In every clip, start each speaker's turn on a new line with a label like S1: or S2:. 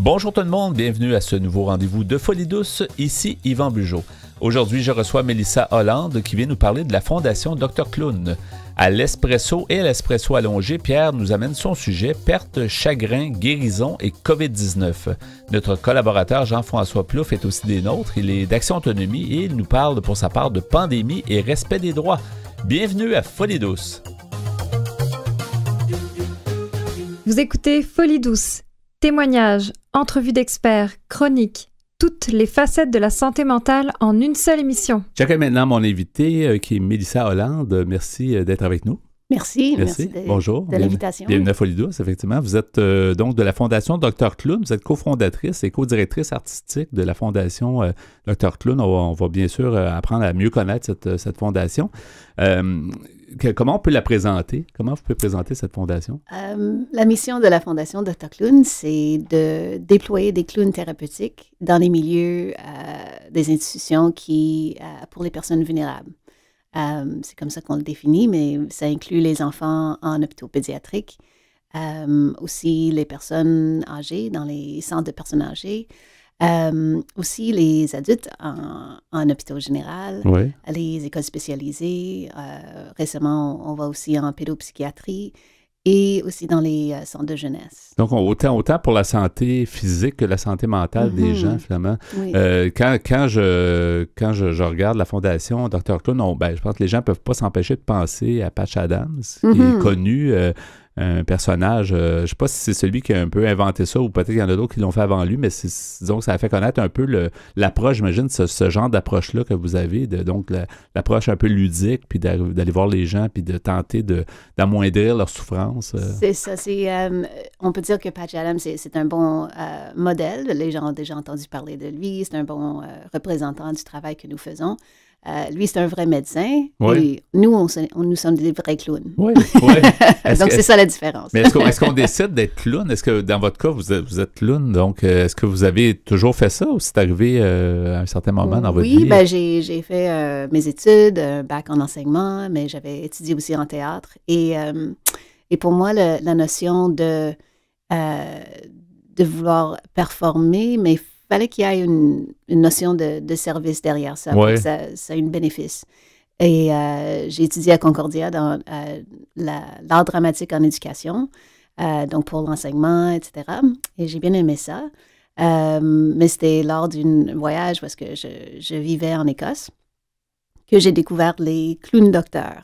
S1: Bonjour tout le monde, bienvenue à ce nouveau rendez-vous de Folie douce, ici Yvan Bugeaud. Aujourd'hui, je reçois Mélissa Hollande qui vient nous parler de la Fondation Dr Clown. À l'espresso et à l'espresso allongé, Pierre nous amène son sujet « Perte, chagrin, guérison et COVID-19 ». Notre collaborateur Jean-François Plouffe est aussi des nôtres, il est d'Action Autonomie et il nous parle pour sa part de pandémie et respect des droits. Bienvenue à Folie douce.
S2: Vous écoutez Folie douce. Témoignages, entrevues d'experts, chroniques, toutes les facettes de la santé mentale en une seule émission.
S1: J'accueille maintenant mon invité qui est Mélissa Hollande. Merci d'être avec nous.
S3: Merci
S1: Bonjour.
S3: De l'invitation.
S1: Bienvenue à Folie douce, effectivement. Vous êtes donc de la Fondation Dr Clown. Vous êtes cofondatrice et co-directrice artistique de la Fondation Dr Clown. On va bien sûr apprendre à mieux connaître cette fondation. Comment on peut la présenter? Comment vous pouvez présenter cette fondation?
S3: La mission de la Fondation Dr Clown, c'est de déployer des clowns thérapeutiques dans les milieux des institutions pour les personnes vulnérables. C'est comme ça qu'on le définit, mais ça inclut les enfants en hôpitaux pédiatriques, aussi les personnes âgées dans les centres de personnes âgées, aussi les adultes en hôpitaux général,
S1: oui.
S3: Les écoles spécialisées. Récemment, on va aussi en pédopsychiatrie et aussi dans les centres de jeunesse.
S1: Donc, autant pour la santé physique que la santé mentale des gens, finalement.
S3: Oui.
S1: Quand je regarde la Fondation Dr Clown, je pense que les gens ne peuvent pas s'empêcher de penser à Patch Adams, qui est connu, un personnage, je ne sais pas si c'est celui qui a un peu inventé ça ou peut-être qu'il y en a d'autres qui l'ont fait avant lui, mais disons que ça a fait connaître un peu l'approche, j'imagine, ce genre d'approche-là que vous avez, donc l'approche un peu ludique, puis d'aller voir les gens, puis de tenter d'amoindrir leur souffrance.
S3: C'est ça, on peut dire que Patch Adams, c'est un bon modèle. Les gens ont déjà entendu parler de lui, c'est un bon représentant du travail que nous faisons. Lui, c'est un vrai médecin.
S1: Oui.
S3: Et nous, nous sommes des vrais clowns.
S1: Oui.
S3: Donc, c'est ça la différence.
S1: Mais est-ce qu'on décide d'être clown? Est-ce que, dans votre cas, vous êtes clown? Donc, est-ce que vous avez toujours fait ça ou c'est arrivé à un certain moment dans votre vie?
S3: Oui, j'ai fait mes études, un bac en enseignement, mais j'avais étudié aussi en théâtre. Et pour moi, la notion de vouloir performer, mais il fallait qu'il y ait une notion de service derrière ça, pour que ça ait un bénéfice. Et j'ai étudié à Concordia dans l'art dramatique en éducation, donc pour l'enseignement, etc. Et j'ai bien aimé ça. Mais c'était lors d'un voyage parce que je vivais en Écosse que j'ai découvert les clowns docteurs.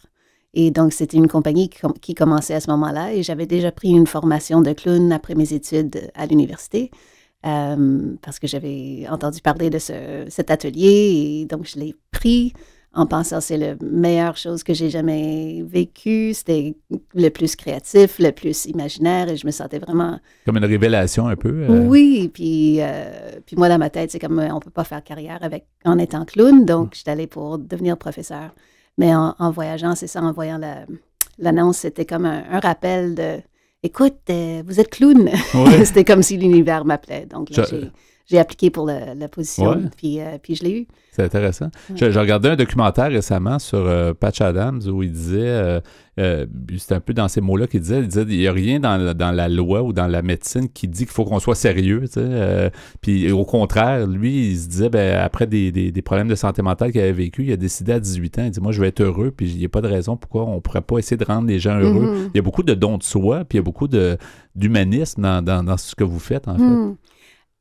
S3: Et donc, c'était une compagnie qui commençait à ce moment-là et j'avais déjà pris une formation de clown après mes études à l'université. Parce que j'avais entendu parler de cet atelier et donc je l'ai pris en pensant que c'est la meilleure chose que j'ai jamais vécue. C'était le plus créatif, le plus imaginaire et je me sentais vraiment...
S1: Comme une révélation un peu.
S3: Oui, puis moi dans ma tête, c'est comme on ne peut pas faire carrière en étant clown, donc j'étais allée pour devenir professeur. Mais en voyageant, c'est ça, en voyant l'annonce, c'était comme un rappel de... Écoute, vous êtes clown.
S1: Ouais.
S3: C'était comme si l'univers m'appelait. Donc, là, j'ai appliqué pour la position, puis je l'ai eu.
S1: C'est intéressant.
S3: Ouais.
S1: J'ai regardé un documentaire récemment sur Patch Adams où il disait, c'était un peu dans ces mots-là qu'il disait il n'y a rien dans la loi ou dans la médecine qui dit qu'il faut qu'on soit sérieux. Puis au contraire, lui, il se disait, après des problèmes de santé mentale qu'il avait vécu, il a décidé à 18 ans, il dit, moi, je vais être heureux, puis il n'y a pas de raison pourquoi on ne pourrait pas essayer de rendre les gens heureux. Il y a beaucoup de dons de soi, puis il y a beaucoup d'humanisme dans ce que vous faites, en fait.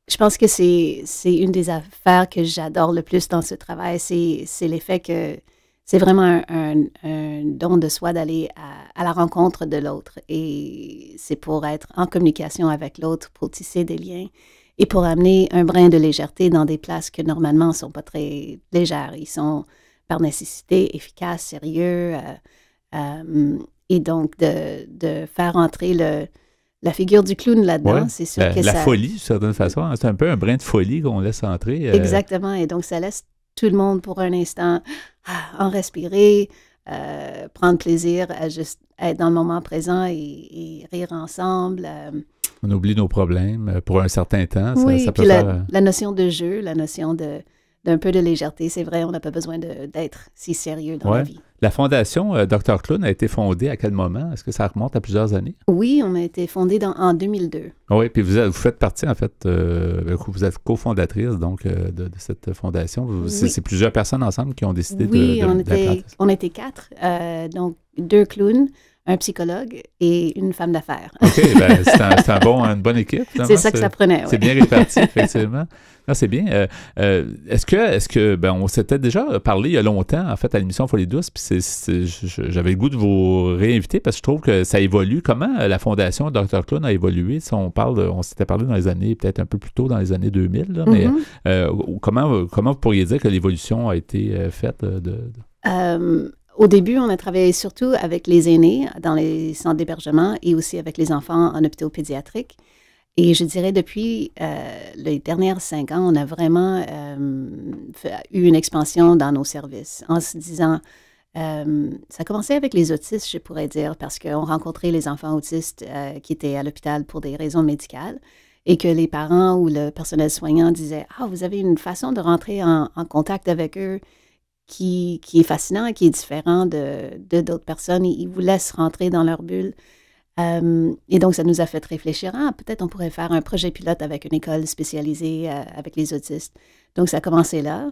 S3: Je pense que c'est une des affaires que j'adore le plus dans ce travail, c'est l'effet que c'est vraiment un don de soi d'aller à la rencontre de l'autre. Et c'est pour être en communication avec l'autre, pour tisser des liens et pour amener un brin de légèreté dans des places que normalement ne sont pas très légères. Ils sont par nécessité efficaces, sérieux. Et donc, de faire entrer la figure du clown là-dedans, c'est sûr que
S1: la folie, d'une certaine façon. C'est un peu un brin de folie qu'on laisse entrer.
S3: Exactement. Et donc, ça laisse tout le monde pour un instant en respirer, prendre plaisir à juste être dans le moment présent et rire ensemble.
S1: On oublie nos problèmes pour un certain temps.
S3: Oui,
S1: ça peut
S3: puis
S1: faire...
S3: la notion de jeu, la notion de d'un peu de légèreté. C'est vrai, on n'a pas besoin d'être si sérieux dans la vie.
S1: La fondation Dr. Clown a été fondée à quel moment? Est-ce que ça remonte à plusieurs années?
S3: Oui, on a été fondé en 2002.
S1: Oui, puis vous faites partie, en fait, vous êtes cofondatrice donc de cette fondation. C'est plusieurs personnes ensemble qui ont décidé de
S3: on était 4, donc 2 clowns, un psychologue et une femme d'affaires.
S1: OK, ben, c'est une bonne équipe.
S3: C'est ça que ça prenait, oui.
S1: C'est bien réparti, effectivement. Non, c'est bien. Est-ce que on s'était déjà parlé il y a longtemps, en fait, à l'émission Folie Douce, puis j'avais le goût de vous réinviter parce que je trouve que ça évolue. Comment la fondation Dr. Clown a évolué? Si on s'était parlé dans les années, peut-être un peu plus tôt, dans les années 2000, là, mais comment vous pourriez dire que l'évolution a été faite?
S3: Au début, on a travaillé surtout avec les aînés dans les centres d'hébergement et aussi avec les enfants en hôpitaux pédiatriques. Et je dirais depuis les dernières 5 ans, on a vraiment eu une expansion dans nos services en se disant, ça a commencé avec les autistes, je pourrais dire, parce qu'on rencontrait les enfants autistes qui étaient à l'hôpital pour des raisons médicales et que les parents ou le personnel soignant disaient, « Ah, vous avez une façon de rentrer en contact avec eux qui est fascinant, qui est différent de d'autres personnes. Ils vous laissent rentrer dans leur bulle. » Et donc, ça nous a fait réfléchir. Peut-être on pourrait faire un projet pilote avec une école spécialisée avec les autistes. Donc, ça a commencé là.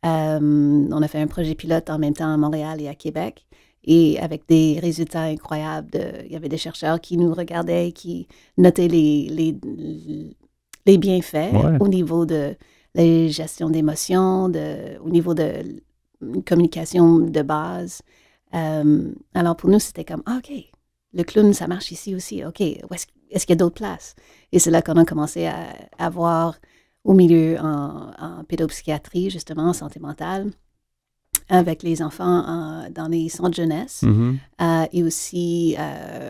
S3: On a fait un projet pilote en même temps à Montréal et à Québec. Et avec des résultats incroyables. Il y avait des chercheurs qui nous regardaient, qui notaient les bienfaits au niveau de la gestion d'émotions, au niveau de communication de base. Alors, pour nous, c'était comme, OK, le clown, ça marche ici aussi. OK, est-ce qu'il y a d'autres places? Et c'est là qu'on a commencé à voir au milieu en pédopsychiatrie, justement, en santé mentale, avec les enfants dans les centres jeunesse et aussi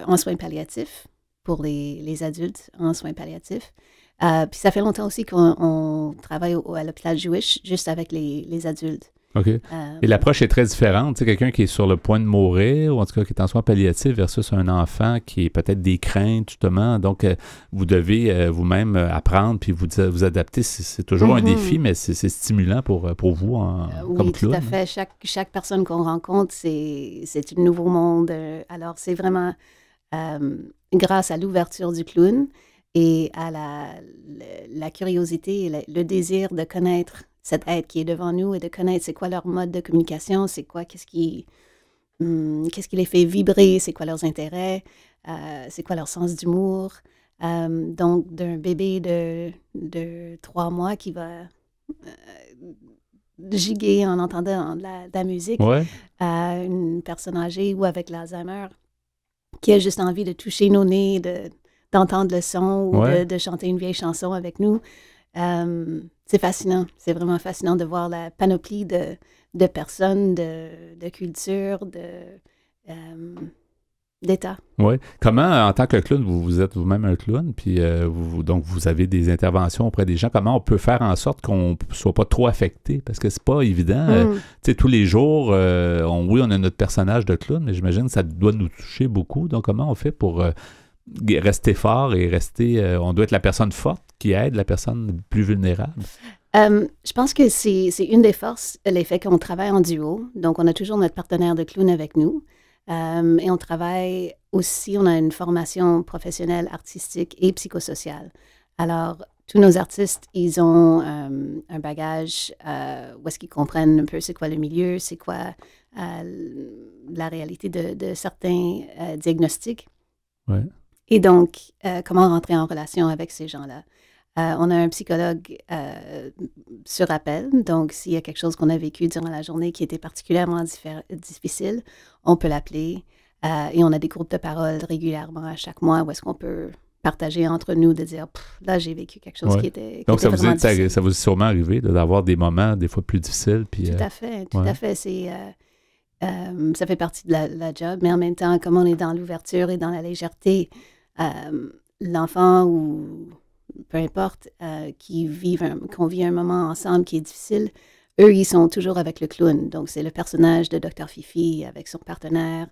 S3: en soins palliatifs pour les adultes en soins palliatifs. Puis ça fait longtemps aussi qu'on travaille à l'hôpital Jewish juste avec les adultes.
S1: OK. Et l'approche est très différente. Tu sais, quelqu'un qui est sur le point de mourir, ou en tout cas qui est en soins palliatifs, versus un enfant qui est peut-être des craintes, justement. Donc, vous devez vous-même apprendre puis vous adapter. C'est toujours un défi, mais c'est stimulant pour vous comme clown.
S3: Oui, tout à fait. Chaque personne qu'on rencontre, c'est un nouveau monde. Alors, c'est vraiment grâce à l'ouverture du clown et à la curiosité et le désir de connaître cet être qui est devant nous et de connaître c'est quoi leur mode de communication, c'est quoi, qu'est-ce qui les fait vibrer, c'est quoi leurs intérêts, c'est quoi leur sens d'humour. Donc, d'un bébé de 3 mois qui va giguer en entendant de la musique, à une personne âgée ou avec l'Alzheimer qui a juste envie de toucher nos nez, d'entendre le son ou de chanter une vieille chanson avec nous. C'est fascinant. C'est vraiment fascinant de voir la panoplie de personnes, de cultures, d'états.
S1: Oui. Comment, en tant que clown, vous êtes vous-même un clown, puis donc vous avez des interventions auprès des gens, comment on peut faire en sorte qu'on ne soit pas trop affecté? Parce que c'est pas évident. Tu sais, tous les jours, on a notre personnage de clown, mais j'imagine que ça doit nous toucher beaucoup. Donc, comment on fait pour rester fort et on doit être la personne forte qui aide la personne plus vulnérable?
S3: Je pense que c'est une des forces, le fait qu'on travaille en duo. Donc, on a toujours notre partenaire de clown avec nous. Et on travaille aussi, on a une formation professionnelle, artistique et psychosociale. Alors, tous nos artistes, ils ont un bagage où est-ce qu'ils comprennent un peu c'est quoi le milieu, c'est quoi la réalité de certains diagnostics.
S1: Ouais.
S3: Et donc, comment rentrer en relation avec ces gens-là. On a un psychologue sur appel, donc s'il y a quelque chose qu'on a vécu durant la journée qui était particulièrement difficile, on peut l'appeler et on a des groupes de parole régulièrement à chaque mois où est-ce qu'on peut partager entre nous, de dire « là, j'ai vécu quelque chose qui était
S1: donc,
S3: vraiment difficile.
S1: Ça vous est sûrement arrivé d'avoir des moments des fois plus difficiles. Puis,
S3: tout à fait. Ça fait partie de la job, mais en même temps, comme on est dans l'ouverture et dans la légèreté, l'enfant ou peu importe, qu'on vit un moment ensemble qui est difficile, eux, ils sont toujours avec le clown. Donc, c'est le personnage de Dr. Fifi avec son partenaire.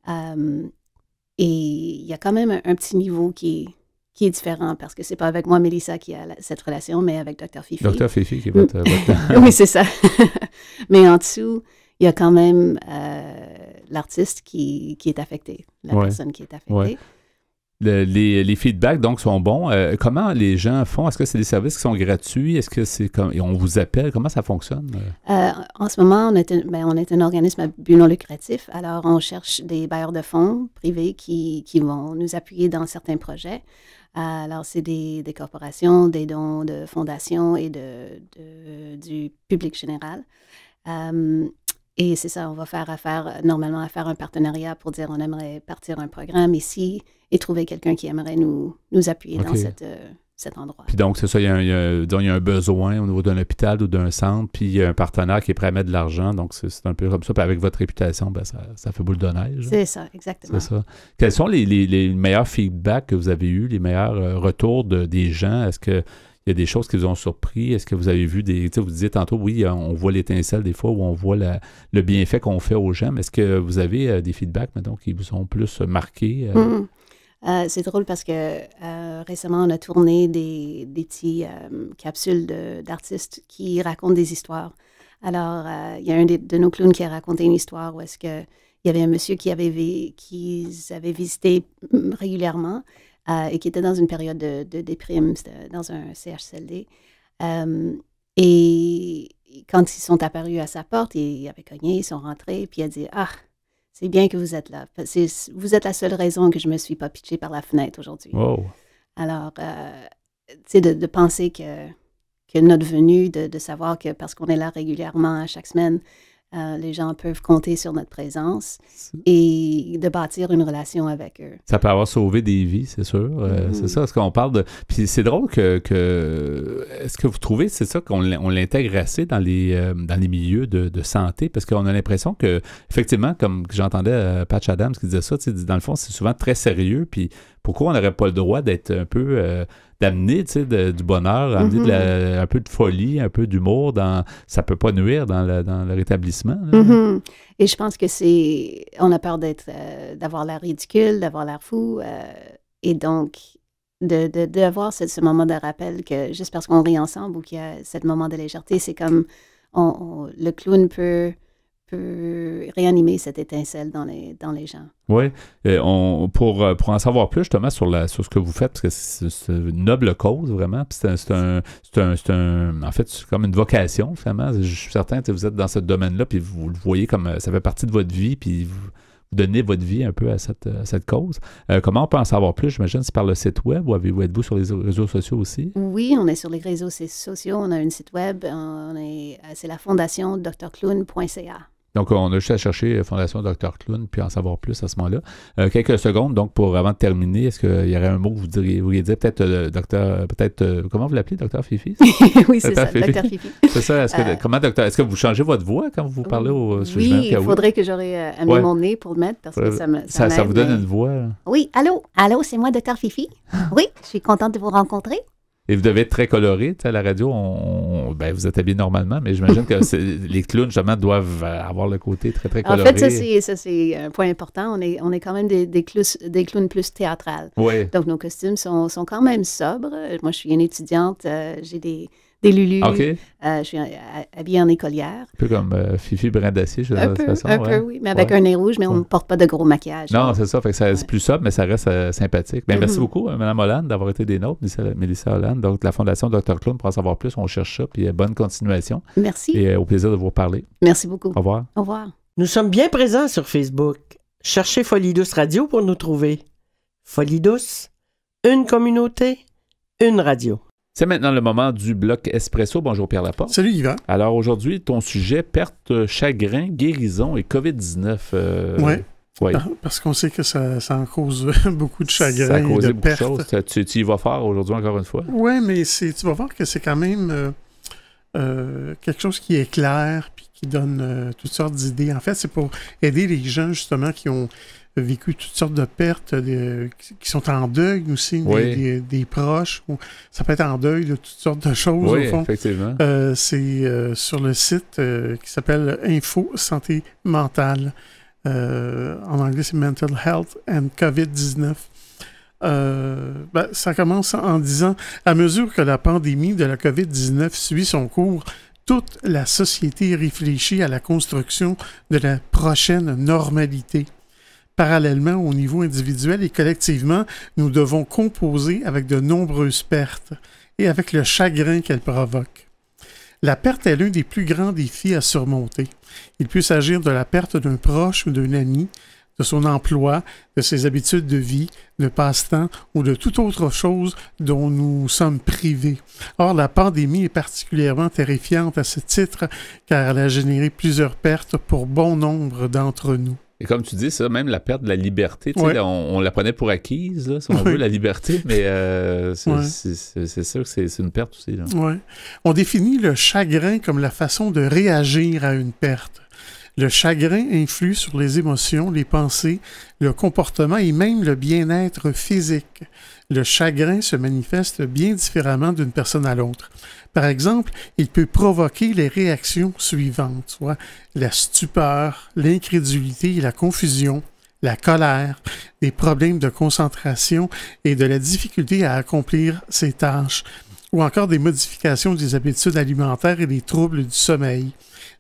S3: Et il y a quand même un petit niveau qui qui est différent parce que c'est pas avec moi, Mélissa, qui a cette relation, mais avec Dr. Fifi.
S1: Dr. Fifi qui est votre...
S3: Oui, c'est ça. Mais en dessous, il y a quand même l'artiste qui est affecté, la personne qui est affectée.
S1: Ouais. Les feedbacks, donc, sont bons. Comment les gens font? Est-ce que c'est des services qui sont gratuits? Est-ce que c'est comme... On vous appelle? Comment ça fonctionne?
S3: En ce moment, on est un organisme à but non lucratif. Alors, on cherche des bailleurs de fonds privés qui vont nous appuyer dans certains projets. Alors, c'est des corporations, des dons de fondations et du public général. Et c'est ça, on va faire normalement un partenariat pour dire on aimerait partir un programme ici et trouver quelqu'un qui aimerait nous appuyer dans cet endroit.
S1: Puis donc, c'est ça, il y a un besoin au niveau d'un hôpital ou d'un centre, puis il y a un partenaire qui est prêt à mettre de l'argent, donc c'est un peu comme ça. Puis avec votre réputation, ben ça fait boule de neige.
S3: C'est ça, exactement.
S1: C'est ça. Quels sont les meilleurs feedbacks que vous avez eus, les meilleurs retours des gens? Est-ce que il y a des choses qui vous ont surpris? Est-ce que vous avez vu vous disiez tantôt, oui, on voit l'étincelle des fois où on voit le bienfait qu'on fait aux gens, mais est-ce que vous avez des feedbacks, maintenant, qui vous ont plus marqué?
S3: C'est drôle parce que récemment, on a tourné des petites capsules d'artistes qui racontent des histoires. Alors, il y a un de nos clowns qui a raconté une histoire où est-ce qu'il y avait un monsieur qu'ils avaient visité régulièrement et qui était dans une période de déprime, dans un CHSLD. Et quand ils sont apparus à sa porte, ils avaient cogné, ils sont rentrés, puis il a dit « Ah, c'est bien que vous êtes là. Vous êtes la seule raison que je ne me suis pas pitchée par la fenêtre aujourd'hui.
S1: Wow. »
S3: Alors, tu sais, de penser que notre venue, de savoir que parce qu'on est là régulièrement à chaque semaine, les gens peuvent compter sur notre présence et de bâtir une relation avec eux.
S1: Ça peut avoir sauvé des vies, c'est sûr. C'est ça, parce qu'on parle de... Puis c'est drôle que... Est-ce que vous trouvez, c'est ça, qu'on l'intègre assez dans les milieux de santé? Parce qu'on a l'impression que, effectivement, comme j'entendais Patch Adams qui disait ça, dans le fond, c'est souvent très sérieux. Puis pourquoi on n'aurait pas le droit d'être un peu... d'amener du bonheur, amener un peu de folie, un peu d'humour, ça peut pas nuire dans le rétablissement.
S3: Et je pense que on a peur d'avoir l'air ridicule, d'avoir l'air fou, et donc d'avoir ce moment de rappel que juste parce qu'on rit ensemble ou qu'il y a ce moment de légèreté, c'est comme le clown peut réanimer cette étincelle dans les gens.
S1: Oui. Pour en savoir plus justement sur ce que vous faites, parce que c'est une noble cause, vraiment. Puis en fait, c'est comme une vocation, finalement. Je suis certain que vous êtes dans ce domaine-là, puis vous le voyez comme ça fait partie de votre vie, puis vous donnez votre vie un peu à cette cause. Comment on peut en savoir plus? J'imagine c'est par le site web ou êtes-vous sur les réseaux sociaux aussi?
S3: Oui, on est sur les réseaux sociaux. On a un site web. C'est la fondation drclown.ca.
S1: Donc, on a juste à chercher Fondation Dr. Clown puis en savoir plus à ce moment-là. Quelques secondes, donc, avant de terminer, est-ce qu'il y aurait un mot que vous vouliez dire? Peut-être, comment vous l'appelez, Dr. Fifi?
S3: Oui, c'est ça, Dr. Fifi.
S1: C'est ça. Est-ce que vous changez votre voix quand vous parlez au sujet?
S3: Oui, il faudrait que j'aurais amené mon nez pour le mettre parce que
S1: ça vous donne une voix. Là.
S3: Oui, allô, c'est moi, Dr. Fifi. Oui, je suis contente de vous rencontrer.
S1: Et vous devez être très coloré. À la radio, vous êtes habillé normalement, mais j'imagine que les clowns, justement, doivent avoir le côté très, très coloré.
S3: En fait, ça, c'est un point important. On est quand même des clowns plus théâtrales.
S1: Oui.
S3: Donc, nos costumes sont quand même sobres. Moi, je suis une étudiante. J'ai des lulus.
S1: Okay.
S3: Je suis habillée en écolière.
S1: Un peu comme Fifi Brindacier, je
S3: de toute façon. Un peu, oui. Mais avec un nez rouge, mais on ne porte pas de gros maquillage.
S1: Non, c'est ça. Fait que c'est plus sobre, mais ça reste sympathique. Bien, merci beaucoup, Mme Hollande, d'avoir été des nôtres, Mélissa Hollande. Donc, la Fondation Dr. Clown, pour en savoir plus, on cherche ça. Puis, bonne continuation.
S3: Merci.
S1: Et au plaisir de vous reparler.
S3: Merci beaucoup.
S1: Au revoir.
S3: Au revoir.
S4: Nous sommes bien présents sur Facebook. Cherchez Folie Douce Radio pour nous trouver. Folie Douce, une communauté, une radio.
S1: C'est maintenant le moment du bloc Espresso. Bonjour Pierre Laporte.
S5: Salut Yvan.
S1: Alors aujourd'hui, ton sujet, perte, chagrin, guérison et COVID-19.
S5: Oui, parce qu'on sait que ça en cause beaucoup de chagrin
S1: ça a causé
S5: de
S1: beaucoup
S5: perte.
S1: de choses. Tu y vas fort aujourd'hui encore une fois?
S5: Oui, mais tu vas voir que c'est quand même quelque chose qui est clair puis qui donne toutes sortes d'idées. En fait, c'est pour aider les gens justement qui ont vécu toutes sortes de pertes, qui sont en deuil aussi, des proches. Ça peut être en deuil de toutes sortes de choses,
S1: oui,
S5: au fond.
S1: Effectivement.
S5: C'est sur le site qui s'appelle Info Santé Mentale. En anglais, c'est Mental Health and COVID-19. Ça commence en disant, à mesure que la pandémie de la COVID-19 suit son cours, toute la société réfléchit à la construction de la prochaine normalité. Parallèlement, au niveau individuel et collectivement, nous devons composer avec de nombreuses pertes et avec le chagrin qu'elles provoquent. La perte est l'un des plus grands défis à surmonter. Il peut s'agir de la perte d'un proche ou d'un ami, de son emploi, de ses habitudes de vie, de passe-temps ou de toute autre chose dont nous sommes privés. Or, la pandémie est particulièrement terrifiante à ce titre car elle a généré plusieurs pertes pour bon nombre d'entre nous.
S1: Et comme tu dis, ça, même la perte de la liberté, tu sais, là, on la prenait pour acquise, là, si on veut, la liberté, mais c'est sûr que c'est une perte aussi. Là.
S5: Ouais. On définit le chagrin comme la façon de réagir à une perte. Le chagrin influe sur les émotions, les pensées, le comportement et même le bien-être physique. Le chagrin se manifeste bien différemment d'une personne à l'autre. Par exemple, il peut provoquer les réactions suivantes, soit la stupeur, l'incrédulité et la confusion, la colère, des problèmes de concentration et de la difficulté à accomplir ses tâches, ou encore des modifications des habitudes alimentaires et des troubles du sommeil.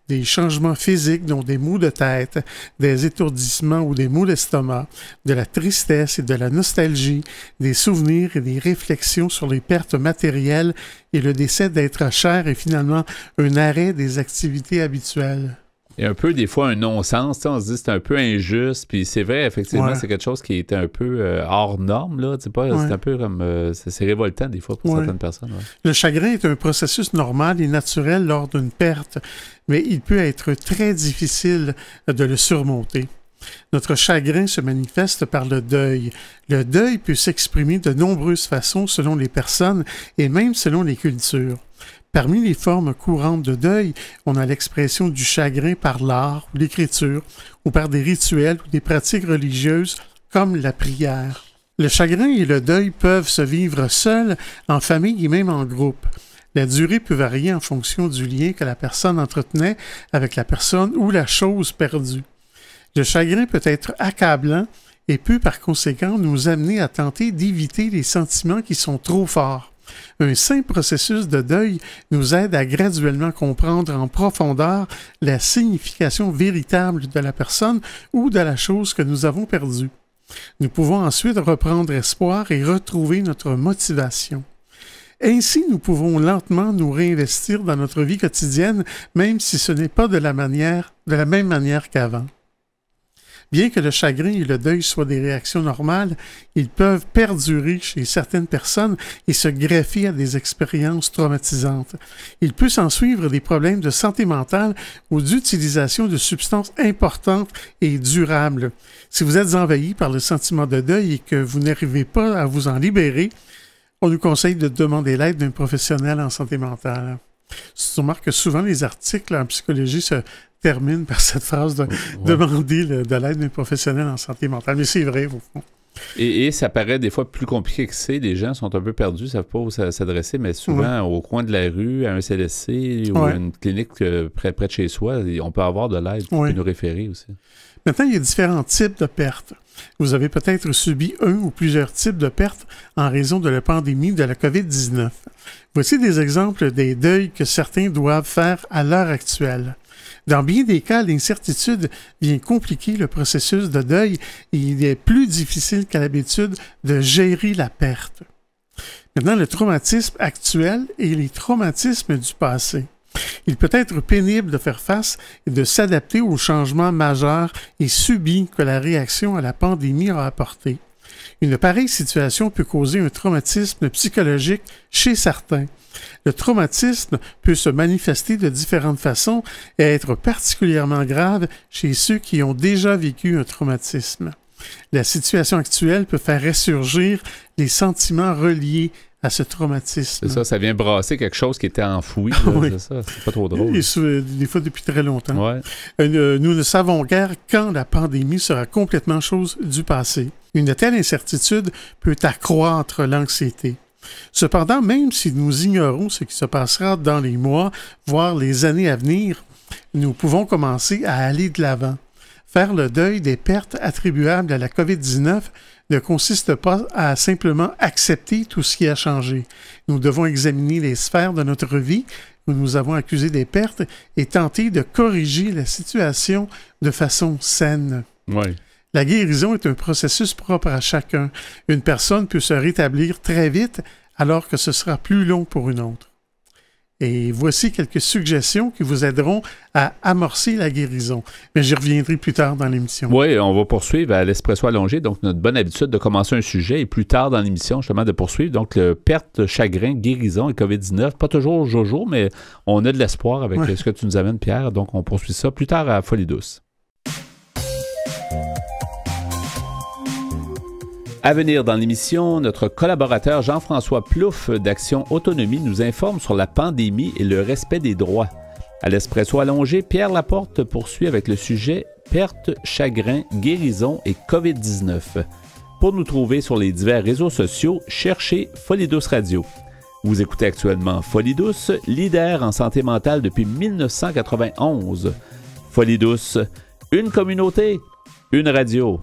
S5: Des changements physiques, dont des maux de tête, des étourdissements ou des maux d'estomac, de la tristesse et de la nostalgie, des souvenirs et des réflexions sur les pertes matérielles et le décès d'êtres chers et finalement un arrêt des activités habituelles.
S1: Et un peu, des fois, un non-sens. On se dit c'est un peu injuste. Puis c'est vrai, effectivement, c'est quelque chose qui est un peu hors norme. Là. C'est un peu comme... c'est révoltant, des fois, pour certaines personnes. Ouais.
S5: Le chagrin est un processus normal et naturel lors d'une perte, mais il peut être très difficile de le surmonter. Notre chagrin se manifeste par le deuil. Le deuil peut s'exprimer de nombreuses façons selon les personnes et même selon les cultures. Parmi les formes courantes de deuil, on a l'expression du chagrin par l'art ou l'écriture, ou par des rituels ou des pratiques religieuses comme la prière. Le chagrin et le deuil peuvent se vivre seuls, en famille et même en groupe. La durée peut varier en fonction du lien que la personne entretenait avec la personne ou la chose perdue. Le chagrin peut être accablant et peut par conséquent nous amener à tenter d'éviter les sentiments qui sont trop forts. Un simple processus de deuil nous aide à graduellement comprendre en profondeur la signification véritable de la personne ou de la chose que nous avons perdue. Nous pouvons ensuite reprendre espoir et retrouver notre motivation. Ainsi, nous pouvons lentement nous réinvestir dans notre vie quotidienne, même si ce n'est pas de la même manière qu'avant. Bien que le chagrin et le deuil soient des réactions normales, ils peuvent perdurer chez certaines personnes et se greffer à des expériences traumatisantes. Il peut s'ensuivre des problèmes de santé mentale ou d'utilisation de substances importantes et durables. Si vous êtes envahi par le sentiment de deuil et que vous n'arrivez pas à vous en libérer, on nous conseille de demander l'aide d'un professionnel en santé mentale. Tu remarques que souvent les articles en psychologie se terminent par cette phrase de demander de l'aide d'un professionnel en santé mentale. Mais c'est vrai, au fond.
S1: Et ça paraît des fois plus compliqué que c'est. Les gens sont un peu perdus, ne savent pas où s'adresser, mais souvent au coin de la rue, à un CLSC ou à une clinique près de chez soi, on peut avoir de l'aide qui peut nous référer aussi.
S5: Maintenant, il y a différents types de pertes. Vous avez peut-être subi un ou plusieurs types de pertes en raison de la pandémie de la COVID-19. Voici des exemples des deuils que certains doivent faire à l'heure actuelle. Dans bien des cas, l'incertitude vient compliquer le processus de deuil et il est plus difficile qu'à l'habitude de gérer la perte. Maintenant, le traumatisme actuel et les traumatismes du passé. Il peut être pénible de faire face et de s'adapter aux changements majeurs et subis que la réaction à la pandémie a apportés. Une pareille situation peut causer un traumatisme psychologique chez certains. Le traumatisme peut se manifester de différentes façons et être particulièrement grave chez ceux qui ont déjà vécu un traumatisme. La situation actuelle peut faire ressurgir les sentiments reliés à ce traumatisme.
S1: C'est ça, ça vient brasser quelque chose qui était enfoui. C'est ça, c'est pas trop drôle.
S5: Et des fois depuis très longtemps.
S1: Ouais.
S5: Nous ne savons guère quand la pandémie sera complètement chose du passé. Une telle incertitude peut accroître l'anxiété. Cependant, même si nous ignorons ce qui se passera dans les mois, voire les années à venir, nous pouvons commencer à aller de l'avant. Faire le deuil des pertes attribuables à la COVID-19 ne consiste pas à simplement accepter tout ce qui a changé. Nous devons examiner les sphères de notre vie où nous avons accusé des pertes et tenter de corriger la situation de façon saine.
S1: Oui.
S5: La guérison est un processus propre à chacun. Une personne peut se rétablir très vite alors que ce sera plus long pour une autre. Et voici quelques suggestions qui vous aideront à amorcer la guérison. Mais j'y reviendrai plus tard dans l'émission.
S1: Oui, on va poursuivre à l'Espresso allongé, donc notre bonne habitude de commencer un sujet et plus tard dans l'émission, justement, de poursuivre. Donc, perte, chagrin, guérison et COVID-19. Pas toujours jojo, mais on a de l'espoir avec ce que tu nous amènes, Pierre. Donc, on poursuit ça plus tard à Folie douce. À venir dans l'émission, notre collaborateur Jean-François Plouffe d'Action Autonomie nous informe sur la pandémie et le respect des droits. À l'Espresso allongé, Pierre Laporte poursuit avec le sujet perte, chagrin, guérison et COVID-19. Pour nous trouver sur les divers réseaux sociaux, cherchez Folie douce Radio. Vous écoutez actuellement Folie douce, leader en santé mentale depuis 1991. Folie douce, une communauté, une radio.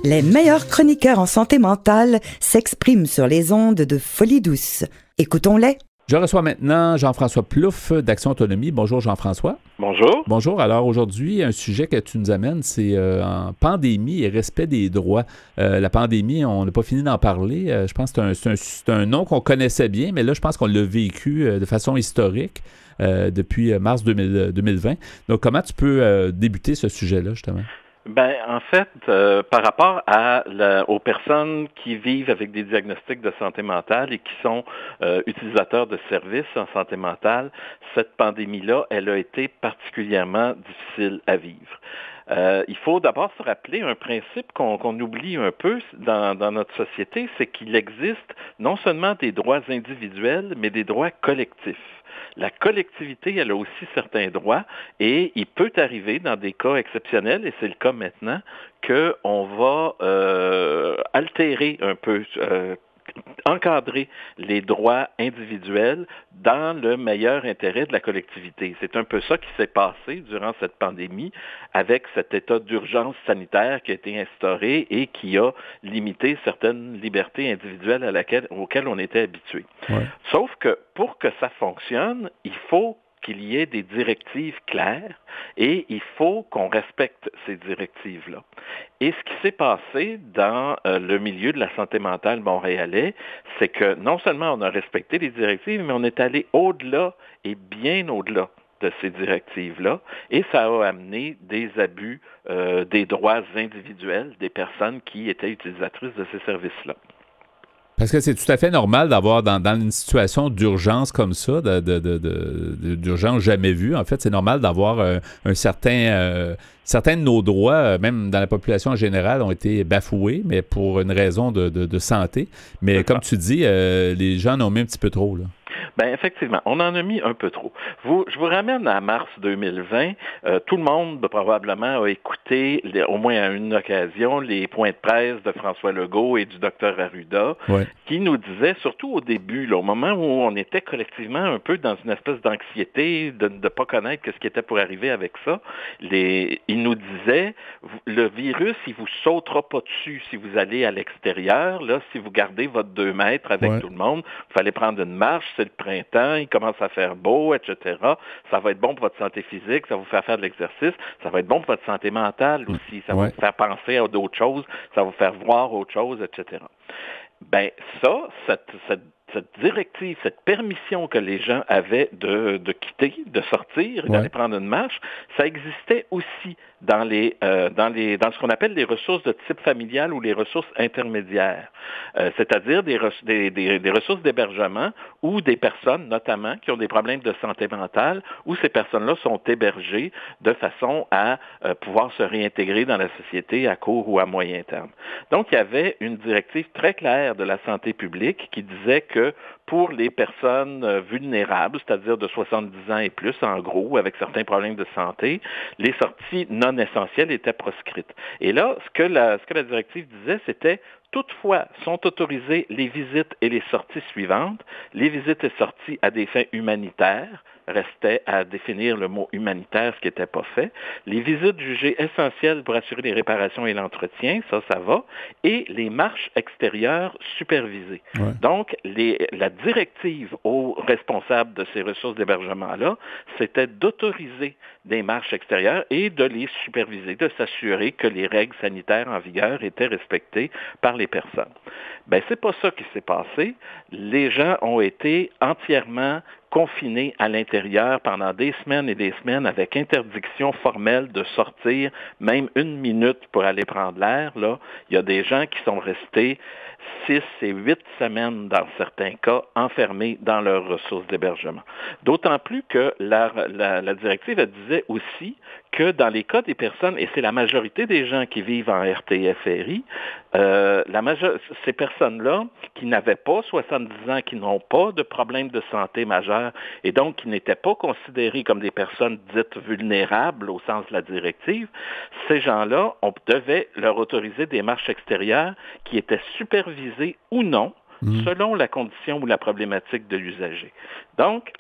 S6: Les meilleurs chroniqueurs en santé mentale s'expriment sur les ondes de Folie douce. Écoutons-les.
S1: Je reçois maintenant Jean-François Plouffe d'Action Autonomie. Bonjour Jean-François.
S7: Bonjour.
S1: Bonjour. Alors aujourd'hui, un sujet que tu nous amènes, c'est en pandémie et respect des droits. La pandémie, on n'a pas fini d'en parler. Je pense que c'est un nom qu'on connaissait bien, mais là, je pense qu'on l'a vécu de façon historique depuis mars 2020. Donc, comment tu peux débuter ce sujet-là, justement?
S7: Ben, en fait, par rapport aux personnes qui vivent avec des diagnostics de santé mentale et qui sont utilisateurs de services en santé mentale, cette pandémie-là, elle a été particulièrement difficile à vivre. Il faut d'abord se rappeler un principe qu'on oublie un peu dans notre société, c'est qu'il existe non seulement des droits individuels, mais des droits collectifs. La collectivité, elle a aussi certains droits et il peut arriver dans des cas exceptionnels, et c'est le cas maintenant, qu'on va altérer un peu, encadrer les droits individuels dans le meilleur intérêt de la collectivité. C'est un peu ça qui s'est passé durant cette pandémie avec cet état d'urgence sanitaire qui a été instauré et qui a limité certaines libertés individuelles auxquelles on était habitué. Ouais. Sauf que pour que ça fonctionne, il faut qu'il y ait des directives claires et il faut qu'on respecte ces directives-là. Et ce qui s'est passé dans le milieu de la santé mentale montréalais, c'est que non seulement on a respecté les directives, mais on est allé au-delà et bien au-delà de ces directives-là, et ça a amené des abus des droits individuels des personnes qui étaient utilisatrices de ces services-là.
S1: Parce que c'est tout à fait normal d'avoir dans une situation d'urgence comme ça, d'urgence jamais vue. En fait, c'est normal d'avoir certains de nos droits, même dans la population en général, ont été bafoués, mais pour une raison de santé. Mais comme tu dis, les gens en ont mis un petit peu trop, là.
S7: Ben effectivement, on en a mis un peu trop. Je vous ramène à mars 2020. Tout le monde probablement a écouté, au moins à une occasion, les points de presse de François Legault et du Dr Arruda, qui nous disaient, surtout au début, là, au moment où on était collectivement un peu dans une espèce d'anxiété de ne pas connaître ce qui était pour arriver avec ça, ils nous disaient, le virus, il vous sautera pas dessus si vous allez à l'extérieur, là, si vous gardez votre 2 mètres avec tout le monde, il fallait prendre une marche, c'est le printemps, il commence à faire beau, etc. Ça va être bon pour votre santé physique, ça va vous faire de l'exercice, ça va être bon pour votre santé mentale aussi, ça va vous faire penser à d'autres choses, ça va vous faire voir autre chose, etc. Ben ça, cette directive, cette permission que les gens avaient de quitter, de sortir, d'aller prendre une marche, ça existait aussi dans ce qu'on appelle les ressources de type familial ou les ressources intermédiaires, c'est-à-dire des ressources d'hébergement où des personnes, notamment, qui ont des problèmes de santé mentale, où ces personnes-là sont hébergées de façon à pouvoir se réintégrer dans la société à court ou à moyen terme. Donc, il y avait une directive très claire de la santé publique qui disait que pour les personnes vulnérables, c'est-à-dire de 70 ans et plus, en gros, avec certains problèmes de santé, les sorties non essentielles étaient proscrites. Et là, ce que la directive disait, c'était toutefois, sont autorisées les visites et les sorties suivantes. Les visites et sorties à des fins humanitaires, restait à définir le mot humanitaire, ce qui n'était pas fait. Les visites jugées essentielles pour assurer les réparations et l'entretien, ça va. Et les marches extérieures supervisées. Ouais. Donc, la directive aux responsables de ces ressources d'hébergement-là, c'était d'autoriser des marches extérieures et de les superviser, de s'assurer que les règles sanitaires en vigueur étaient respectées par les personnes. Ben, c'est pas ça qui s'est passé. Les gens ont été entièrement confinés à l'intérieur pendant des semaines et des semaines avec interdiction formelle de sortir même 1 minute pour aller prendre l'air. Là, il y a des gens qui sont restés 6 et 8 semaines, dans certains cas, enfermés dans leurs ressources d'hébergement. D'autant plus que la directive elle disait aussi que dans les cas des personnes, et c'est la majorité des gens qui vivent en RTFRI, ces personnes-là qui n'avaient pas 70 ans, qui n'ont pas de problème de santé majeur et donc qui n'étaient pas considérées comme des personnes dites vulnérables au sens de la directive, ces gens-là, on devait leur autoriser des marches extérieures qui étaient supervisées ou non, selon la condition ou la problématique de l'usager. Donc,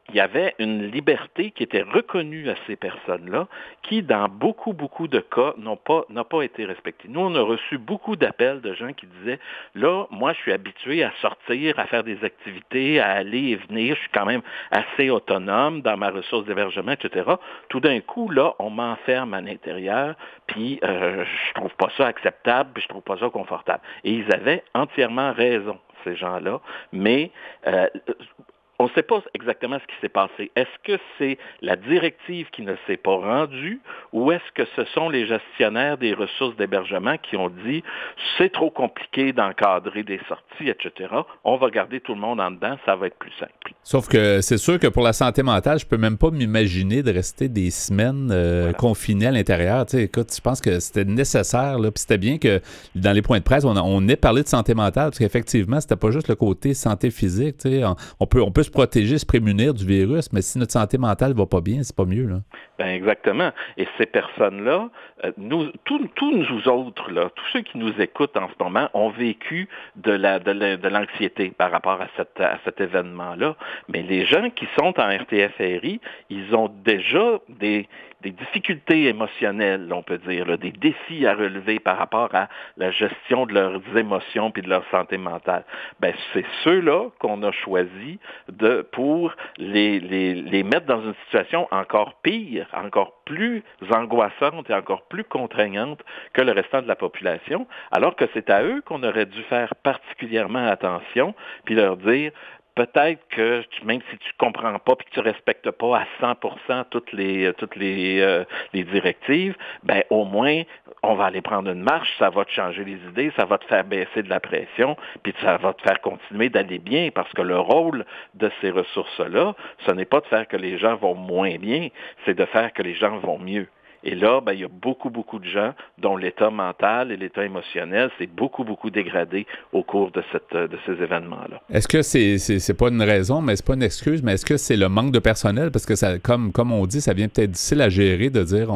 S7: il y avait une liberté qui était reconnue à ces personnes-là, qui, dans beaucoup de cas, n'a pas été respectée. Nous, on a reçu beaucoup d'appels de gens qui disaient, là, moi, je suis habitué à sortir, à faire des activités, à aller et venir, je suis quand même assez autonome dans ma ressource d'hébergement, etc. Tout d'un coup, là, on m'enferme à l'intérieur, puis je trouve pas ça acceptable, puis je trouve pas ça confortable. Et ils avaient entièrement raison, ces gens-là, mais on ne sait pas exactement ce qui s'est passé. Est-ce que c'est la directive qui ne s'est pas rendue ou est-ce que ce sont les gestionnaires des ressources d'hébergement qui ont dit « c'est trop compliqué d'encadrer des sorties, etc. On va garder tout le monde en dedans, ça va être plus simple. »
S1: Sauf que c'est sûr que pour la santé mentale, je peux même pas m'imaginer de rester des semaines confiné à l'intérieur. Tu sais, écoute, je pense que c'était nécessaire, là, puis c'était bien que dans les points de presse, on ait parlé de santé mentale, parce qu'effectivement, c'était pas juste le côté santé physique. Tu sais, on peut se protéger, se prémunir du virus, mais si notre santé mentale va pas bien, c'est pas mieux, là.
S7: Ben exactement. Et ces personnes-là, tous nous autres, là, tous ceux qui nous écoutent en ce moment, ont vécu de l'anxiété par rapport à cet événement-là. Mais les gens qui sont en RTFRI, ils ont déjà des difficultés émotionnelles, on peut dire, là, des défis à relever par rapport à la gestion de leurs émotions puis de leur santé mentale. Ben, c'est ceux-là qu'on a choisi pour les mettre dans une situation encore pire, encore plus angoissante et encore plus contraignante que le restant de la population, alors que c'est à eux qu'on aurait dû faire particulièrement attention puis leur dire peut-être que même si tu comprends pas puis que tu respectes pas à 100% toutes les directives, ben au moins on va aller prendre une marche, ça va te changer les idées, ça va te faire baisser de la pression, puis ça va te faire continuer d'aller bien parce que le rôle de ces ressources-là, ce n'est pas de faire que les gens vont moins bien, c'est de faire que les gens vont mieux. Et là, ben, il y a beaucoup de gens dont l'état mental et l'état émotionnel s'est beaucoup dégradé au cours de ces événements-là.
S1: Est-ce que c'est pas une raison, mais c'est pas une excuse, mais est-ce que c'est le manque de personnel? Parce que ça, comme on dit, ça vient peut-être difficile à gérer de dire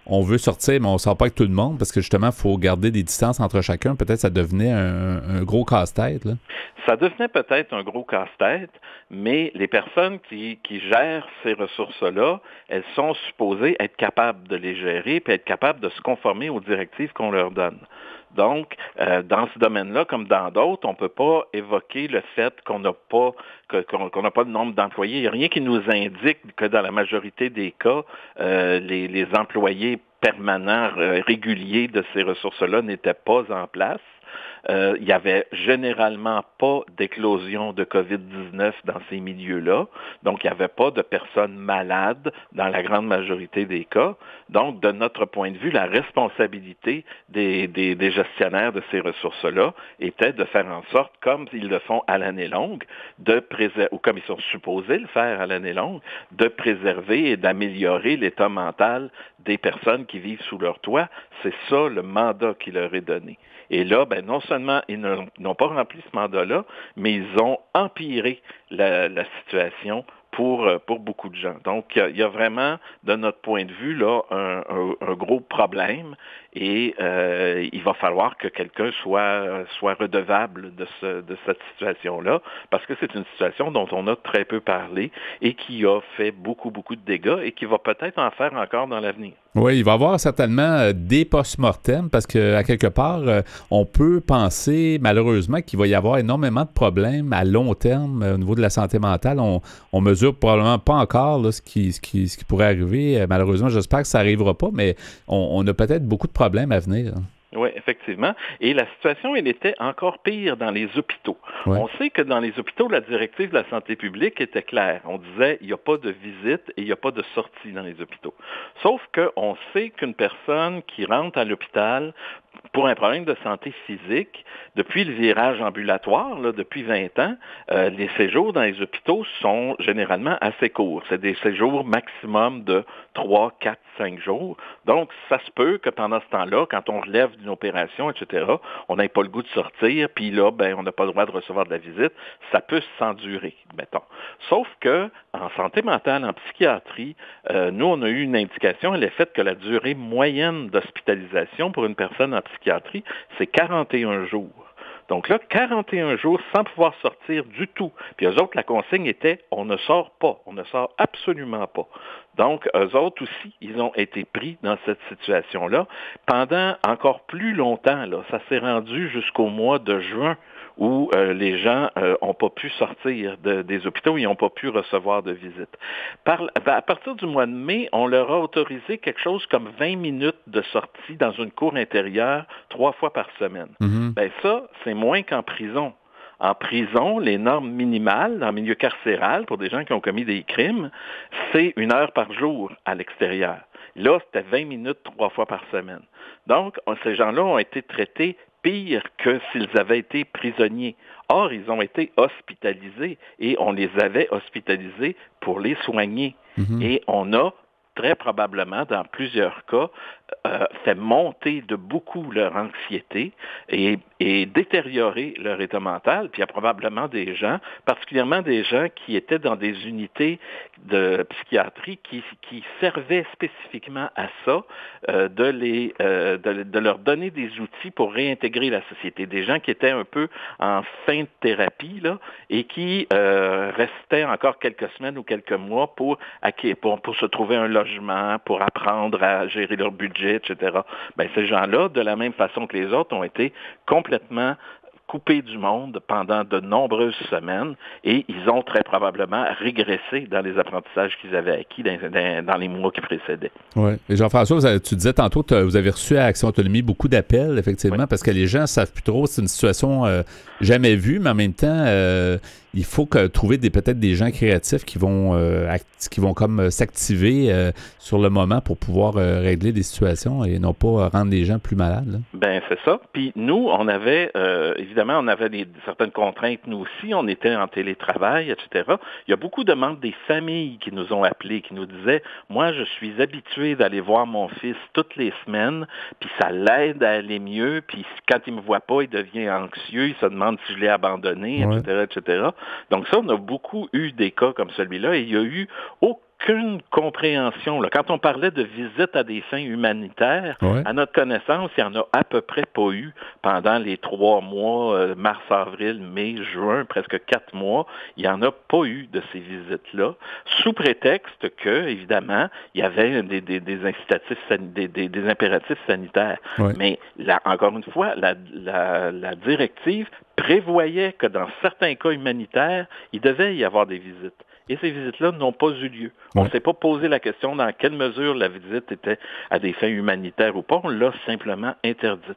S1: on veut sortir, mais on sort pas avec tout le monde parce que justement, il faut garder des distances entre chacun. Peut-être ça devenait un gros casse-tête, là.
S7: Ça devenait peut-être un gros casse-tête, mais les personnes qui gèrent ces ressources-là, elles sont supposées être capables de les gérer et être capables de se conformer aux directives qu'on leur donne. Donc, dans ce domaine-là, comme dans d'autres, on ne peut pas évoquer le fait qu'on n'a pas de nombre d'employés. Il n'y a rien qui nous indique que dans la majorité des cas, les employés permanents, réguliers de ces ressources-là n'étaient pas en place. Il n'y avait généralement pas d'éclosion de COVID-19 dans ces milieux-là. Donc, il n'y avait pas de personnes malades dans la grande majorité des cas. Donc, de notre point de vue, la responsabilité des gestionnaires de ces ressources-là était de faire en sorte, comme ils le font à l'année longue, ou comme ils sont supposés le faire à l'année longue, de préserver et d'améliorer l'état mental des personnes qui vivent sous leur toit. C'est ça le mandat qui leur est donné. Et là, ben, non seulement ils n'ont pas rempli ce mandat-là, mais ils ont empiré la situation pour beaucoup de gens. Donc, il y a vraiment, de notre point de vue, là, un gros problème et il va falloir que quelqu'un soit redevable de cette situation-là, parce que c'est une situation dont on a très peu parlé et qui a fait beaucoup, beaucoup de dégâts et qui va peut-être en faire encore dans l'avenir.
S1: Oui, il va y avoir certainement des post-mortem parce qu'à quelque part, on peut penser malheureusement qu'il va y avoir énormément de problèmes à long terme au niveau de la santé mentale. On mesure probablement pas encore là, ce qui pourrait arriver. Malheureusement, j'espère que ça n'arrivera pas, mais on a peut-être beaucoup de problèmes à venir.
S7: Oui, effectivement. Et la situation, elle était encore pire dans les hôpitaux. Ouais. On sait que dans les hôpitaux, la directive de la santé publique était claire. On disait, il n'y a pas de visite et il n'y a pas de sortie dans les hôpitaux. Sauf qu'on sait qu'une personne qui rentre à l'hôpital pour un problème de santé physique, depuis le virage ambulatoire, là, depuis 20 ans, les séjours dans les hôpitaux sont généralement assez courts. C'est des séjours maximum de 3, 4, 5 jours. Donc, ça se peut que pendant ce temps-là, quand on relève d'une opération, etc., on n'ait pas le goût de sortir, puis là, on n'a pas le droit de recevoir de la visite. Ça peut s'endurer, mettons. Sauf que, en santé mentale, en psychiatrie, nous, on a eu une indication, elle est faite que la durée moyenne d'hospitalisation pour une personne en psychiatrie, c'est 41 jours. Donc là, 41 jours sans pouvoir sortir du tout. Puis eux autres, la consigne était, on ne sort pas, on ne sort absolument pas. Donc, eux autres aussi, ils ont été pris dans cette situation-là pendant encore plus longtemps. Là, ça s'est rendu jusqu'au mois de juin où les gens n'ont pas pu sortir des hôpitaux, ils n'ont pas pu recevoir de visite. À partir du mois de mai, on leur a autorisé quelque chose comme 20 minutes de sortie dans une cour intérieure 3 fois par semaine. Mm-hmm. Ça, c'est moins qu'en prison. En prison, les normes minimales dans le milieu carcéral pour des gens qui ont commis des crimes, c'est 1 heure par jour à l'extérieur. Là, c'était 20 minutes 3 fois par semaine. Donc, ces gens-là ont été traités pire que s'ils avaient été prisonniers. Or, ils ont été hospitalisés et on les avait hospitalisés pour les soigner. Mm-hmm. Et on a très probablement, dans plusieurs cas, fait monter de beaucoup leur anxiété et détériorer leur état mental. Puis il y a probablement des gens, particulièrement des gens qui étaient dans des unités de psychiatrie qui servaient spécifiquement à ça, de leur donner des outils pour réintégrer la société. Des gens qui étaient un peu en fin de thérapie là, et qui restaient encore quelques semaines ou quelques mois pour se trouver un logement, pour apprendre à gérer leur budget, etc. Ces gens-là, de la même façon que les autres, ont été complètement coupés du monde pendant de nombreuses semaines et ils ont très probablement régressé dans les apprentissages qu'ils avaient acquis dans les mois qui précédaient.
S1: Oui. Et Jean-François, tu disais tantôt que vous avez reçu à Action Autonomie beaucoup d'appels, effectivement, oui. Parce que les gens ne savent plus trop, c'est une situation jamais vue, mais en même temps, il faut trouver peut-être des gens créatifs qui vont comme s'activer sur le moment pour pouvoir régler des situations et non pas rendre les gens plus malades. Là.
S7: C'est ça. Puis nous, on avait, évidemment, on avait certaines contraintes, nous aussi. On était en télétravail, etc. Il y a beaucoup de membres des familles qui nous ont appelés, qui nous disaient, moi, je suis habitué d'aller voir mon fils toutes les semaines, puis ça l'aide à aller mieux, puis quand il me voit pas, il devient anxieux, il se demande si je l'ai abandonné, ouais. etc. Donc ça, on a beaucoup eu des cas comme celui-là et il y a eu aucune compréhension. Là. Quand on parlait de visite à des fins humanitaires, ouais. À notre connaissance, il n'y en a à peu près pas eu pendant les 3 mois, mars, avril, mai, juin, presque 4 mois. Il n'y en a pas eu de ces visites-là, sous prétexte que, évidemment, il y avait des incitatifs, des impératifs sanitaires. Ouais. Mais là, encore une fois, la directive prévoyait que dans certains cas humanitaires, il devait y avoir des visites. Et ces visites-là n'ont pas eu lieu. On ne s'est pas posé la question dans quelle mesure la visite était à des fins humanitaires ou pas. On l'a simplement interdite.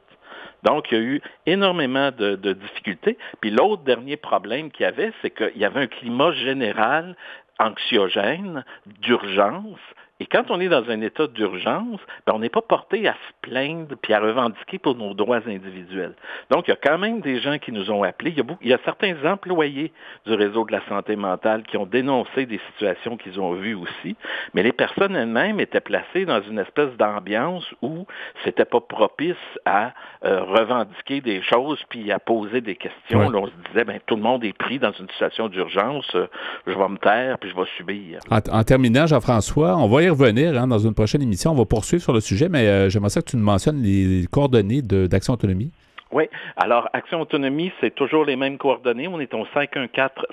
S7: Donc, il y a eu énormément de difficultés. Puis l'autre dernier problème qu'il y avait, c'est qu'il y avait un climat général anxiogène, d'urgence, Et quand on est dans un état d'urgence, on n'est pas porté à se plaindre puis à revendiquer pour nos droits individuels. Donc, il y a quand même des gens qui nous ont appelés. Il y a certains employés du réseau de la santé mentale qui ont dénoncé des situations qu'ils ont vues aussi, mais les personnes elles-mêmes étaient placées dans une espèce d'ambiance où c'était pas propice à revendiquer des choses puis à poser des questions.
S1: Ouais.
S7: Là, on se disait, tout le monde est pris dans une situation d'urgence, je vais me taire puis je vais subir.
S1: En terminant, Jean-François, on va y revenir dans une prochaine émission. On va poursuivre sur le sujet, mais j'aimerais ça que tu nous mentionnes les coordonnées d'Action Autonomie.
S7: Oui. Alors, Action Autonomie, c'est toujours les mêmes coordonnées. On est au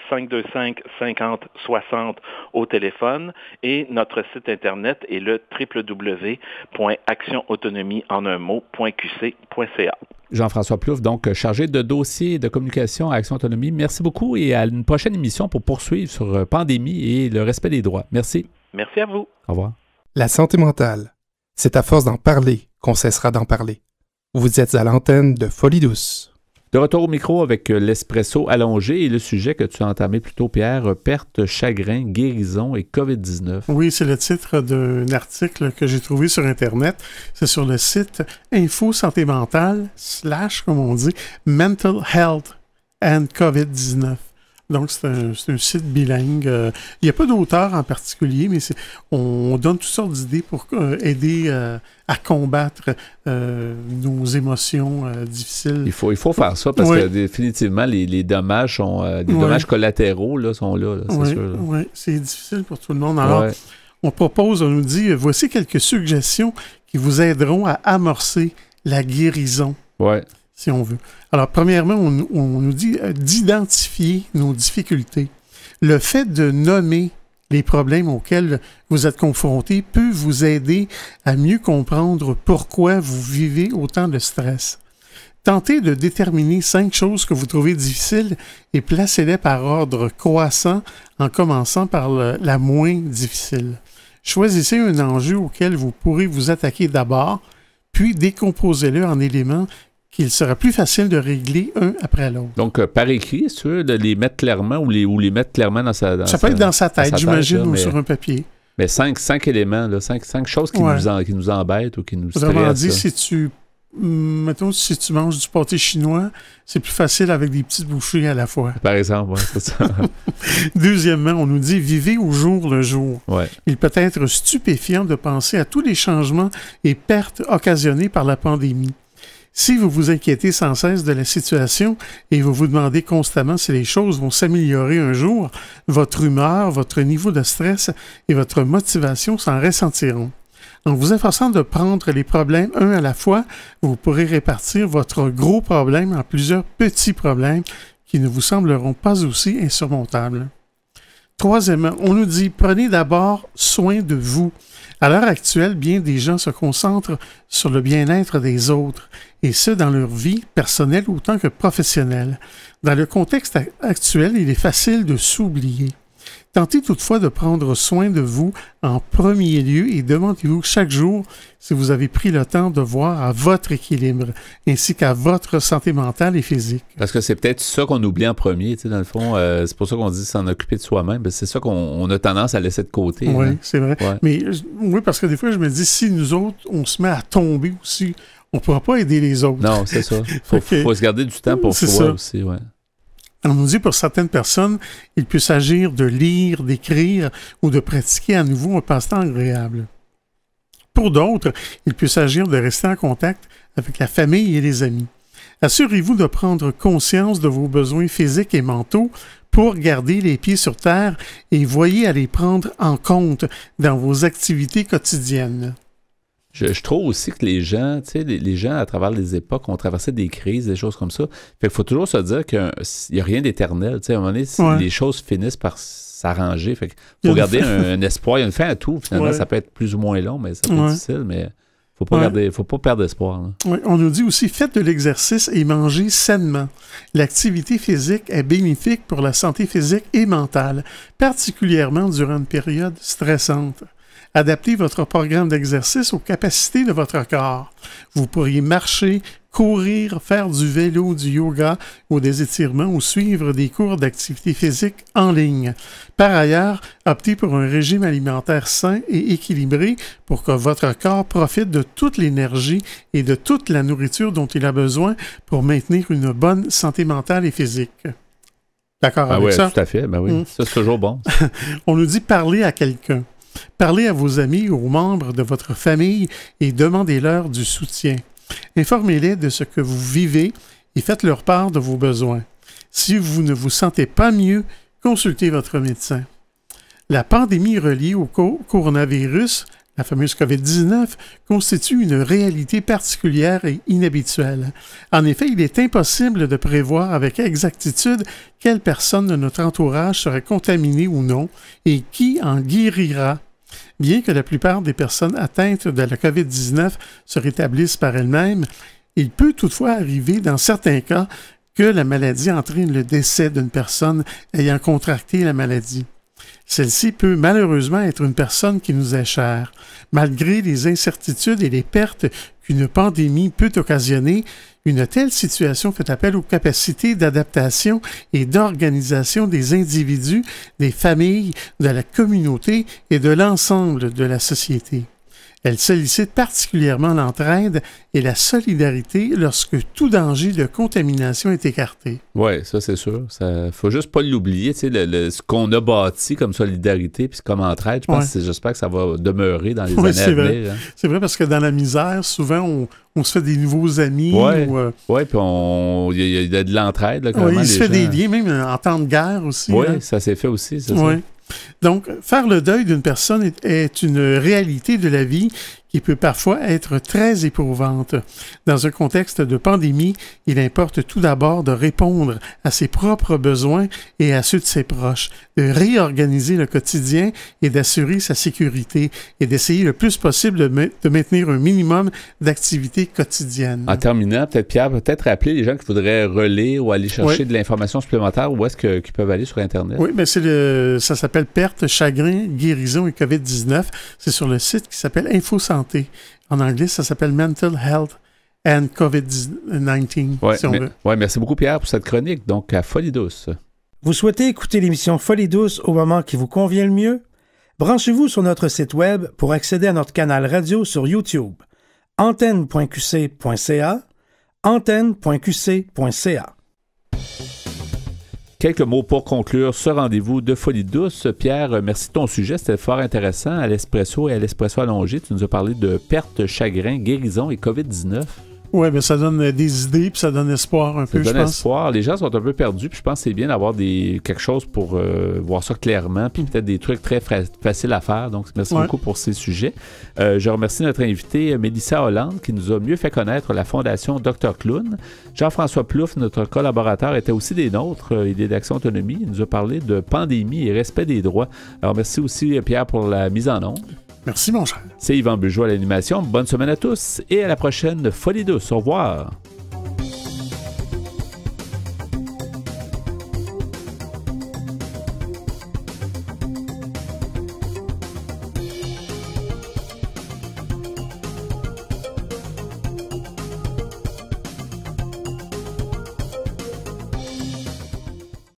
S7: 514-525-5060 au téléphone et notre site Internet est le www.actionautonomie.qc.ca.
S1: Jean-François Plouffe, donc chargé de dossiers et de communication à Action Autonomie. Merci beaucoup et à une prochaine émission pour poursuivre sur pandémie et le respect des droits. Merci.
S7: Merci à vous.
S1: Au revoir.
S8: La santé mentale, c'est à force d'en parler qu'on cessera d'en parler. Vous êtes à l'antenne de Folie douce.
S1: De retour au micro avec l'espresso allongé et le sujet que tu as entamé plus tôt, Pierre, perte, chagrin, guérison et COVID-19.
S5: Oui, c'est le titre d'un article que j'ai trouvé sur Internet. C'est sur le site Info Santé Mentale / comme on dit, Mental Health and COVID-19. Donc, c'est un site bilingue. Il n'y a pas d'auteur en particulier, mais on donne toutes sortes d'idées pour aider à combattre nos émotions difficiles.
S1: Il faut faire ça parce que définitivement, les dommages sont dommages collatéraux sont là, c'est sûr.
S5: Oui, c'est difficile pour tout le monde. Alors, on nous dit, voici quelques suggestions qui vous aideront à amorcer la guérison.
S1: Oui.
S5: Si on veut. Alors, premièrement, on nous dit d'identifier nos difficultés. Le fait de nommer les problèmes auxquels vous êtes confrontés peut vous aider à mieux comprendre pourquoi vous vivez autant de stress. Tentez de déterminer 5 choses que vous trouvez difficiles et placez-les par ordre croissant en commençant par la moins difficile. Choisissez un enjeu auquel vous pourrez vous attaquer d'abord, puis décomposez-le en éléments qu'il sera plus facile de régler un après l'autre.
S1: Donc, par écrit, si tu veux, de les mettre clairement ou les mettre clairement dans sa tête.
S5: Ça peut être dans sa tête, j'imagine, ou sur un papier.
S1: Mais 5 éléments, 5 choses qui nous embêtent ou qui nous stressent.
S5: Autrement dit, si tu manges du pâté chinois, c'est plus facile avec des petites bouchées à la fois.
S1: Par exemple, oui, c'est ça.
S5: Deuxièmement, on nous dit « Vivez au jour le jour ». Il peut être stupéfiant de penser à tous les changements et pertes occasionnés par la pandémie. Si vous vous inquiétez sans cesse de la situation et vous vous demandez constamment si les choses vont s'améliorer un jour, votre humeur, votre niveau de stress et votre motivation s'en ressentiront. En vous efforçant de prendre les problèmes un à la fois, vous pourrez répartir votre gros problème en plusieurs petits problèmes qui ne vous sembleront pas aussi insurmontables. Troisièmement, on nous dit « Prenez d'abord soin de vous ». À l'heure actuelle, bien des gens se concentrent sur le bien-être des autres, et ce, dans leur vie personnelle autant que professionnelle. Dans le contexte actuel, il est facile de s'oublier. Tentez toutefois de prendre soin de vous en premier lieu et demandez-vous chaque jour si vous avez pris le temps de voir à votre équilibre, ainsi qu'à votre santé mentale et physique.
S1: Parce que c'est peut-être ça qu'on oublie en premier, tu sais, dans le fond. C'est pour ça qu'on dit s'en occuper de soi-même. C'est ça qu'on a tendance à laisser de côté.
S5: Oui, c'est vrai. Ouais. Mais oui, parce que des fois, je me dis, si nous autres, on se met à tomber aussi, on ne pourra pas aider les autres.
S1: Non, c'est ça. Faut se garder du temps pour soi aussi, ouais.
S5: On nous dit pour certaines personnes, il peut s'agir de lire, d'écrire ou de pratiquer à nouveau un passe-temps agréable. Pour d'autres, il peut s'agir de rester en contact avec la famille et les amis. Assurez-vous de prendre conscience de vos besoins physiques et mentaux pour garder les pieds sur terre et voyez à les prendre en compte dans vos activités quotidiennes.
S1: Je trouve aussi que les gens, tu sais, les gens à travers les époques ont traversé des crises, des choses comme ça. Fait qu'il faut toujours se dire qu'il n'y a rien d'éternel. Tu sais, à un moment donné, les choses finissent par s'arranger. Fait qu'il faut garder un espoir. Il y a une fin à tout. Finalement, ça peut être plus ou moins long, mais ça peut être difficile. Mais faut pas perdre espoir.
S5: Oui, on nous dit aussi, faites de l'exercice et mangez sainement. L'activité physique est bénéfique pour la santé physique et mentale, particulièrement durant une période stressante. Adaptez votre programme d'exercice aux capacités de votre corps. Vous pourriez marcher, courir, faire du vélo, du yoga ou des étirements ou suivre des cours d'activité physique en ligne. Par ailleurs, optez pour un régime alimentaire sain et équilibré pour que votre corps profite de toute l'énergie et de toute la nourriture dont il a besoin pour maintenir une bonne santé mentale et physique. D'accord avec ça?
S1: Tout à fait. Ben oui, ça c'est toujours bon.
S5: On nous dit parler à quelqu'un. Parlez à vos amis ou aux membres de votre famille et demandez-leur du soutien. Informez-les de ce que vous vivez et faites-leur part de vos besoins. Si vous ne vous sentez pas mieux, consultez votre médecin. La pandémie reliée au coronavirus, la fameuse COVID-19, constitue une réalité particulière et inhabituelle. En effet, il est impossible de prévoir avec exactitude quelle personne de notre entourage serait contaminée ou non et qui en guérira. Bien que la plupart des personnes atteintes de la COVID-19 se rétablissent par elles-mêmes, il peut toutefois arriver dans certains cas que la maladie entraîne le décès d'une personne ayant contracté la maladie. Celle-ci peut malheureusement être une personne qui nous est chère. Malgré les incertitudes et les pertes qu'une pandémie peut occasionner, une telle situation fait appel aux capacités d'adaptation et d'organisation des individus, des familles, de la communauté et de l'ensemble de la société. Elle sollicite particulièrement l'entraide et la solidarité lorsque tout danger de contamination est écarté.
S1: Oui, ça c'est sûr. Il faut juste pas l'oublier, tu sais, ce qu'on a bâti comme solidarité puis comme entraide, j'espère que ça va demeurer dans les années à venir. Hein.
S5: C'est vrai parce que dans la misère, souvent on se fait des nouveaux amis.
S1: Oui, puis il y a de l'entraide. Là,
S5: il se fait des liens, même en temps de guerre aussi.
S1: Oui,
S5: hein.
S1: Ça s'est fait aussi, c'est
S5: ça. Donc, faire le deuil d'une personne est une réalité de la vie qui peut parfois être très éprouvante. Dans un contexte de pandémie, il importe tout d'abord de répondre à ses propres besoins et à ceux de ses proches, de réorganiser le quotidien et d'assurer sa sécurité et d'essayer le plus possible de maintenir un minimum d'activité quotidienne.
S1: En terminant, peut-être Pierre, rappeler les gens qui voudraient relire ou aller chercher de l'information supplémentaire, où est-ce qu'ils peuvent aller sur Internet?
S5: Oui, bien ça s'appelle Perte, chagrin, guérison et COVID-19. C'est sur le site qui s'appelle InfoSanté. En anglais, ça s'appelle Mental Health and COVID-19.
S1: Merci beaucoup, Pierre, pour cette chronique. Donc, à Folie Douce.
S9: Vous souhaitez écouter l'émission Folie Douce au moment qui vous convient le mieux? Branchez-vous sur notre site web pour accéder à notre canal radio sur YouTube. antenne.qc.ca, antenne.qc.ca.
S1: Quelques mots pour conclure ce rendez-vous de Folie Douce. Pierre, merci de ton sujet, c'était fort intéressant. À l'Espresso et à l'Espresso allongé, tu nous as parlé de perte, chagrin, guérison et COVID-19.
S5: Oui, mais ça donne des idées puis ça donne espoir un peu, je pense. Ça donne espoir.
S1: Les gens sont un peu perdus puis je pense que c'est bien d'avoir quelque chose pour voir ça clairement puis peut-être des trucs très faciles à faire. Donc, merci beaucoup pour ces sujets. Je remercie notre invité Mélissa Hollande qui nous a mieux fait connaître la Fondation Dr Clown. Jean-François Plouffe, notre collaborateur, était aussi des nôtres. Il est d'Action Autonomie. Il nous a parlé de pandémie et respect des droits. Alors, merci aussi Pierre pour la mise en onde.
S5: Merci, mon cher.
S1: C'est Yvan Bugeaud à l'animation. Bonne semaine à tous et à la prochaine Folie Douce. Au revoir.